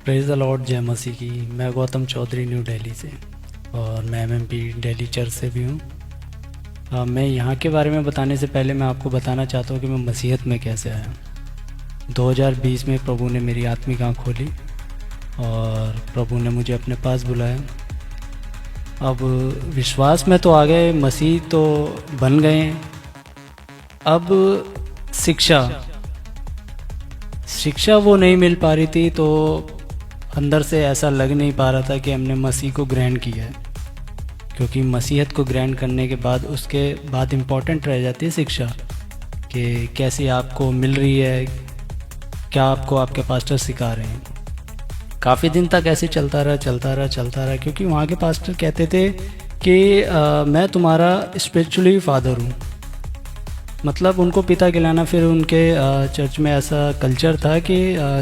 Praise the Lord, जय मसीह की। मैं गौतम चौधरी, न्यू दिल्ली से, और मैं एमएमपी दिल्ली चर्च से भी हूँ। मैं यहाँ के बारे में बताने से पहले मैं आपको बताना चाहता हूँ कि मैं मसीहत में कैसे आया। 2020 में प्रभु ने मेरी आत्मिक आँख खोली और प्रभु ने मुझे अपने पास बुलाया। अब विश्वास में तो आ गए, मसीह तो बन गए हैं। अब शिक्षा वो नहीं मिल पा रही थी, तो अंदर से ऐसा लग नहीं पा रहा था कि हमने मसीह को ग्रहण किया है, क्योंकि मसीहत को ग्रहण करने के बाद उसके बाद इम्पॉर्टेंट रह जाती है शिक्षा, कि कैसे आपको मिल रही है, क्या आपको आपके पास्टर सिखा रहे हैं। काफ़ी दिन तक ऐसे चलता रहा, क्योंकि वहाँ के पास्टर कहते थे कि मैं तुम्हारा स्पिरिचुअली फादर हूँ, मतलब उनको पिता कहलाना। फिर उनके चर्च में ऐसा कल्चर था कि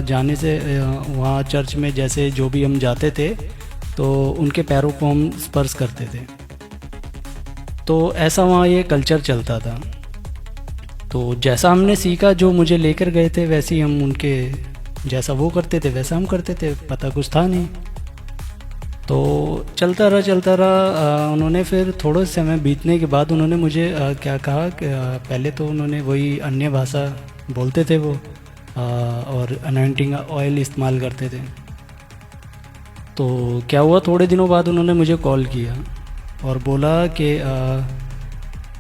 जाने से वहाँ चर्च में जैसे जो भी हम जाते थे तो उनके पैरों को हम स्पर्श करते थे, तो ऐसा वहाँ ये कल्चर चलता था। तो जैसा हमने सीखा, जो मुझे लेकर गए थे वैसे ही हम उनके जैसा वो करते थे वैसा हम करते थे, पता कुछ था नहीं। तो चलता रहा। उन्होंने फिर थोड़ा समय बीतने के बाद उन्होंने मुझे क्या कहा कि पहले तो उन्होंने वही अन्य भाषा बोलते थे वो, और अनॉइंटिंग ऑयल इस्तेमाल करते थे। तो क्या हुआ, थोड़े दिनों बाद उन्होंने मुझे कॉल किया और बोला कि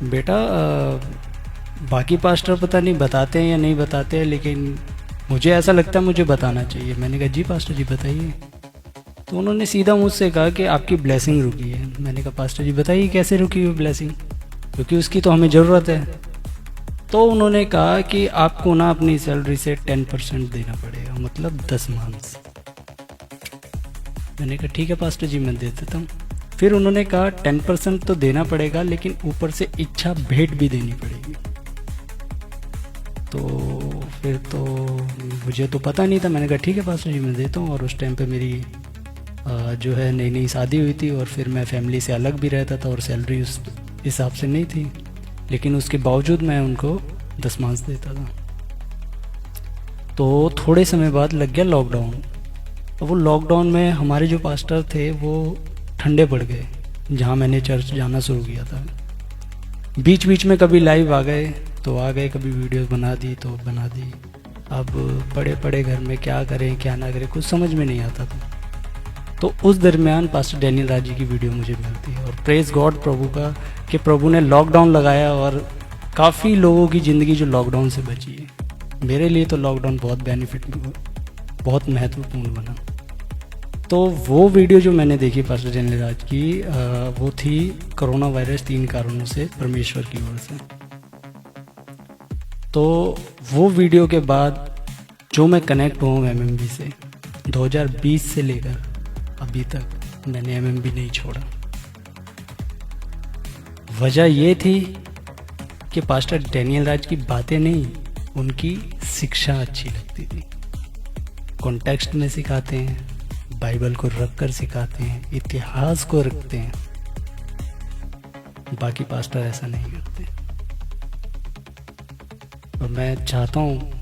बेटा, बाकी पास्टर पता नहीं बताते हैं या नहीं बताते हैं, लेकिन मुझे ऐसा लगता है मुझे बताना चाहिए। मैंने कहा जी पास्टर जी बताइए। तो उन्होंने सीधा मुझसे कहा कि आपकी ब्लेसिंग रुकी है। मैंने कहा पास्टर जी बताइए कैसे रुकी हुई ब्लेसिंग, क्योंकि उसकी तो हमें ज़रूरत है। तो उन्होंने कहा कि आपको ना अपनी सैलरी से 10% देना पड़ेगा, मतलब 10 मांस। मैंने कहा ठीक है पास्टर जी, मैं दे देता हूँ। फिर उन्होंने कहा 10% तो देना पड़ेगा, लेकिन ऊपर से इच्छा भेंट भी देनी पड़ेगी। तो फिर तो मुझे तो पता नहीं था। मैंने कहा ठीक है पास्टर जी, मैं देता हूँ। और उस टाइम पे मेरी जो है नई शादी हुई थी, और फिर मैं फैमिली से अलग भी रहता था, और सैलरी उस हिसाब से नहीं थी, लेकिन उसके बावजूद मैं उनको 10 मांस देता था। तो थोड़े समय बाद लग गया लॉकडाउन। और वो लॉकडाउन में हमारे जो पास्टर थे वो ठंडे पड़ गए, जहाँ मैंने चर्च जाना शुरू किया था। बीच बीच में कभी लाइव आ गए तो आ गए, कभी वीडियो बना दी तो बना दी। अब पड़े घर में क्या करें क्या ना करें कुछ समझ में नहीं आता था। तो उस दरमियान पास्टर डैनियल राज जी की वीडियो मुझे मिलती है, और प्रेज गॉड प्रभु का कि प्रभु ने लॉकडाउन लगाया और काफ़ी लोगों की ज़िंदगी जो लॉकडाउन से बची है। मेरे लिए तो लॉकडाउन बहुत महत्वपूर्ण बना। तो वो वीडियो जो मैंने देखी पास्टर डैनियल राज की, वो थी कोरोना वायरस 3 कारणों से परमेश्वर की ओर से। तो वो वीडियो के बाद जो मैं कनेक्ट हुआ एमएमबी से, 2020 से लेकर अभी तक मैंने एमएमबी नहीं छोड़ा। वजह ये थी कि पास्टर डैनियल राज की बातें नहीं, उनकी शिक्षा अच्छी लगती थी। कॉन्टेक्स्ट में सिखाते हैं, बाइबल को रख कर सिखाते हैं, इतिहास को रखते हैं। बाकी पास्टर ऐसा नहीं करते। और मैं चाहता हूँ,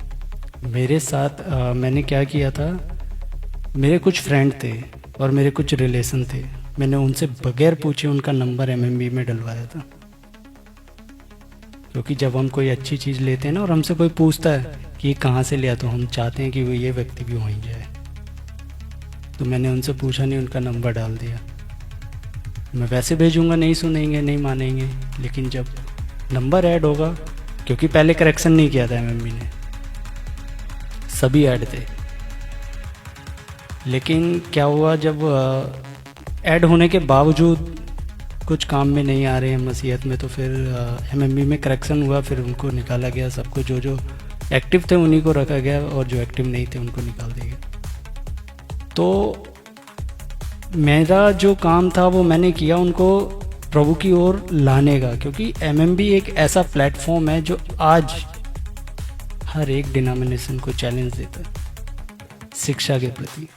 मेरे साथ मैंने क्या किया था, मेरे कुछ फ्रेंड थे और मेरे कुछ रिलेशन थे, मैंने उनसे बगैर पूछे उनका नंबर एमएमबी में डलवाया था। क्योंकि जब हम कोई अच्छी चीज़ लेते हैं ना, और हमसे कोई पूछता है कि ये कहाँ से लिया, तो हम चाहते हैं कि वो ये व्यक्ति भी वहीं जाए। तो मैंने उनसे पूछा नहीं, उनका नंबर डाल दिया। मैं वैसे भेजूँगा, नहीं सुनेंगे नहीं मानेंगे, लेकिन जब नंबर ऐड होगा, क्योंकि पहले करेक्शन नहीं किया था एमएमबी ने, सभी ऐड थे। लेकिन क्या हुआ, जब ऐड होने के बावजूद कुछ काम में नहीं आ रहे हैं मसीहत में, तो फिर एमएमबी में करेक्शन हुआ। फिर उनको निकाला गया, सबको जो एक्टिव थे उन्हीं को रखा गया, और जो एक्टिव नहीं थे उनको निकाल दिया गया। तो मेरा जो काम था वो मैंने किया, उनको प्रभु की ओर लाने का। क्योंकि एमएमबी एक ऐसा प्लेटफॉर्म है जो आज हर एक डिनोमिनेशन को चैलेंज देता है शिक्षा के प्रति।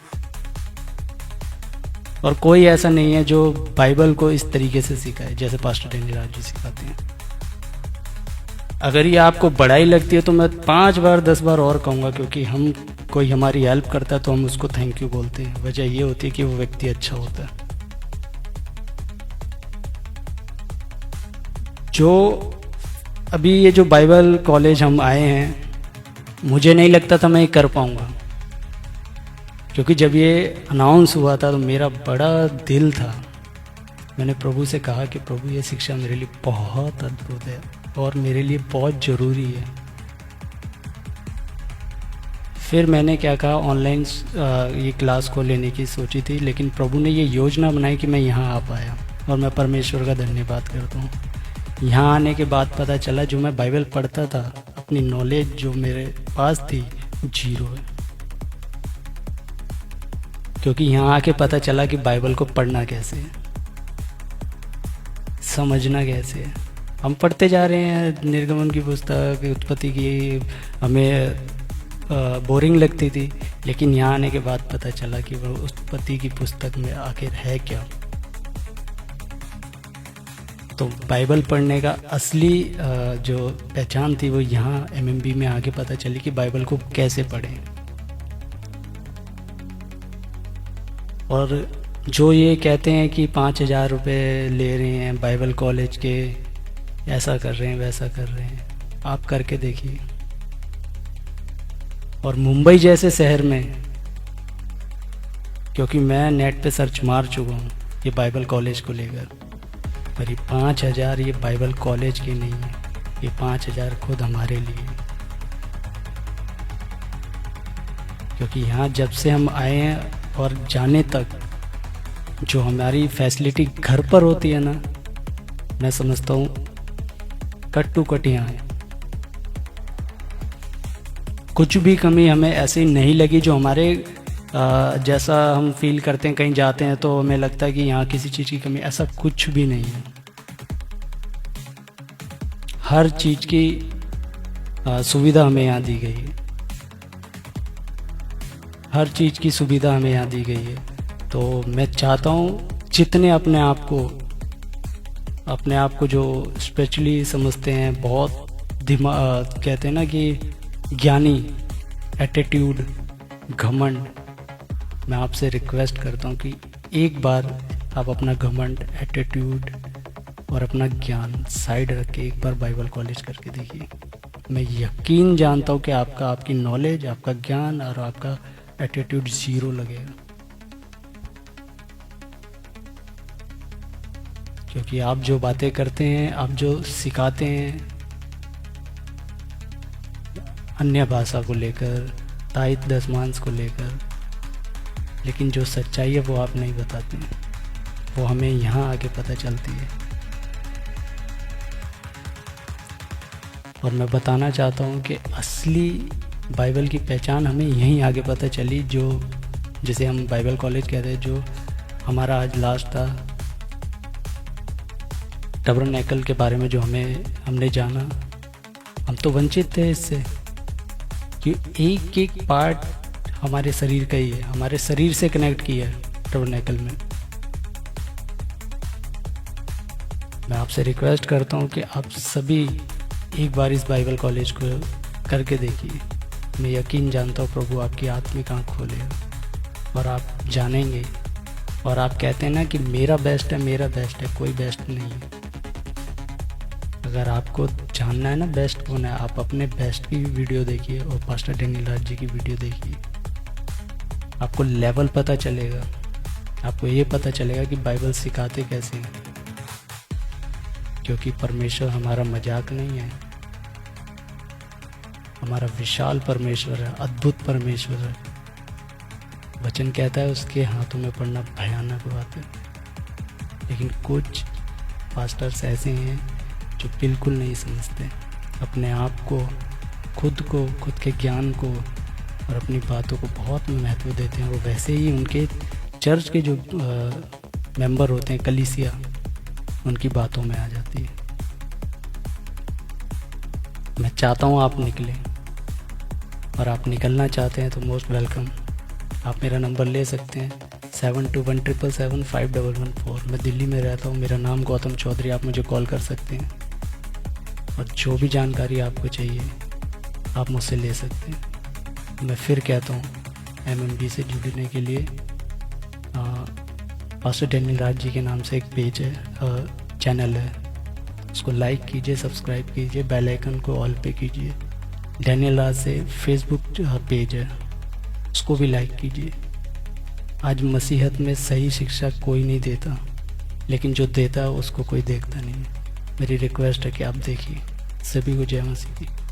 और कोई ऐसा नहीं है जो बाइबल को इस तरीके से सिखाए जैसे पास्टर डैनियल राज जी सिखाते हैं। अगर ये आपको बड़ाई लगती है तो मैं 5 बार 10 बार और कहूँगा, क्योंकि हम कोई हमारी हेल्प करता है तो हम उसको थैंक यू बोलते हैं। वजह ये होती है कि वो व्यक्ति अच्छा होता है। जो अभी ये जो बाइबल कॉलेज हम आए हैं, मुझे नहीं लगता था मैं ये कर पाऊँगा, क्योंकि जब ये अनाउंस हुआ था तो मेरा बड़ा दिल था। मैंने प्रभु से कहा कि प्रभु ये शिक्षा मेरे लिए बहुत अद्भुत है और मेरे लिए बहुत ज़रूरी है। फिर मैंने क्या कहा, ऑनलाइन ये क्लास को लेने की सोची थी, लेकिन प्रभु ने ये योजना बनाई कि मैं यहाँ आ पाया, और मैं परमेश्वर का धन्यवाद करता हूँ। यहाँ आने के बाद पता चला जो मैं बाइबल पढ़ता था, अपनी नॉलेज जो मेरे पास थी वो 0 है। क्योंकि यहाँ आके पता चला कि बाइबल को पढ़ना कैसे है, समझना कैसे है। हम पढ़ते जा रहे हैं निर्गमन की पुस्तक, उत्पत्ति की, हमें बोरिंग लगती थी, लेकिन यहाँ आने के बाद पता चला कि वो उत्पत्ति की पुस्तक में आखिर है क्या। तो बाइबल पढ़ने का असली जो पहचान थी वो यहाँ एमएमबी में आगे पता चली कि बाइबल को कैसे पढ़ें। और जो ये कहते हैं कि 5,000 रुपये ले रहे हैं बाइबल कॉलेज के, ऐसा कर रहे हैं वैसा कर रहे हैं, आप करके देखिए। और मुंबई जैसे शहर में, क्योंकि मैं नेट पे सर्च मार चुका हूँ ये बाइबल कॉलेज को लेकर, पर ये 5,000 ये बाइबल कॉलेज के नहीं है, ये 5,000 खुद हमारे लिए। क्योंकि यहाँ जब से हम आए हैं और जाने तक जो हमारी फैसिलिटी घर पर होती है ना, मैं समझता हूँ कट टू कट यहाँ है। कुछ भी कमी हमें ऐसी नहीं लगी जो हमारे जैसा हम फील करते हैं। कहीं जाते हैं तो हमें लगता है कि यहाँ किसी चीज़ की कमी, ऐसा कुछ भी नहीं है। हर चीज़ की सुविधा हमें यहाँ दी गई है, हर चीज़ की सुविधा हमें यहाँ दी गई है। तो मैं चाहता हूँ जितने अपने आप को जो स्पिरिचुअली समझते हैं, बहुत दिमाग कहते हैं ना कि ज्ञानी, एटीट्यूड, घमंड, मैं आपसे रिक्वेस्ट करता हूँ कि एक बार आप अपना घमंड, एटीट्यूड और अपना ज्ञान साइड रख के एक बार बाइबल कॉलेज करके देखिए। मैं यकीन जानता हूँ कि आपकी नॉलेज, आपका ज्ञान और आपका एटीट्यूड 0 लगेगा। क्योंकि आप जो बातें करते हैं, आप जो सिखाते हैं अन्य भाषा को लेकर, ताइत दसमांस को लेकर, लेकिन जो सच्चाई है वो आप नहीं बताते हैं, वो हमें यहाँ आके पता चलती है। और मैं बताना चाहता हूँ कि असली बाइबल की पहचान हमें यहीं आगे पता चली, जो जिसे हम बाइबल कॉलेज कहते हैं। जो हमारा आज लास्ट था टबरनेकल के बारे में, जो हमने जाना, हम तो वंचित थे इससे कि एक एक पार्ट हमारे शरीर का ही है, हमारे शरीर से कनेक्ट किया है टबरनेकल में। मैं आपसे रिक्वेस्ट करता हूँ कि आप सभी एक बार इस बाइबल कॉलेज को करके देखिए। मैं यकीन जानता हूँ प्रभु आपकी आत्मिक आँख खोलेगा और आप जानेंगे। और आप कहते हैं ना कि मेरा बेस्ट है, कोई बेस्ट नहीं है। अगर आपको जानना है ना बेस्ट कौन है, आप अपने बेस्ट की वीडियो देखिए और पास्टर डेनियल राज जी की वीडियो देखिए, आपको लेवल पता चलेगा। आपको ये पता चलेगा कि बाइबल सिखाते कैसे हैं। क्योंकि परमेश्वर हमारा मजाक नहीं है, हमारा विशाल परमेश्वर है, अद्भुत परमेश्वर है। वचन कहता है उसके हाथों में पड़ना भयानक बात है। लेकिन कुछ पास्टर्स ऐसे हैं जो बिल्कुल नहीं समझते, अपने आप को, खुद के ज्ञान को और अपनी बातों को बहुत महत्व देते हैं। वो वैसे ही उनके चर्च के जो मेंबर होते हैं, कलीसिया, उनकी बातों में आ जाती है। मैं चाहता हूँ आप निकलें, और आप निकलना चाहते हैं तो मोस्ट वेलकम। आप मेरा नंबर ले सकते हैं 7217775114। मैं दिल्ली में रहता हूँ, मेरा नाम गौतम चौधरी। आप मुझे कॉल कर सकते हैं। और जो भी जानकारी आपको चाहिए आप मुझसे ले सकते हैं। मैं फिर कहता हूँ, MMB से जुड़ने के लिए पास्टर डैनियल राज जी के नाम से एक पेज है, चैनल है, उसको लाइक कीजिए, सब्सक्राइब कीजिए, बेल आइकन को ऑल पे कीजिए। डैनियल राज से फेसबुक पेज है, उसको भी लाइक कीजिए। आज मसीहत में सही शिक्षा कोई नहीं देता, लेकिन जो देता है उसको कोई देखता नहीं है। मेरी रिक्वेस्ट है कि आप देखिए। सभी को जय मसीह की।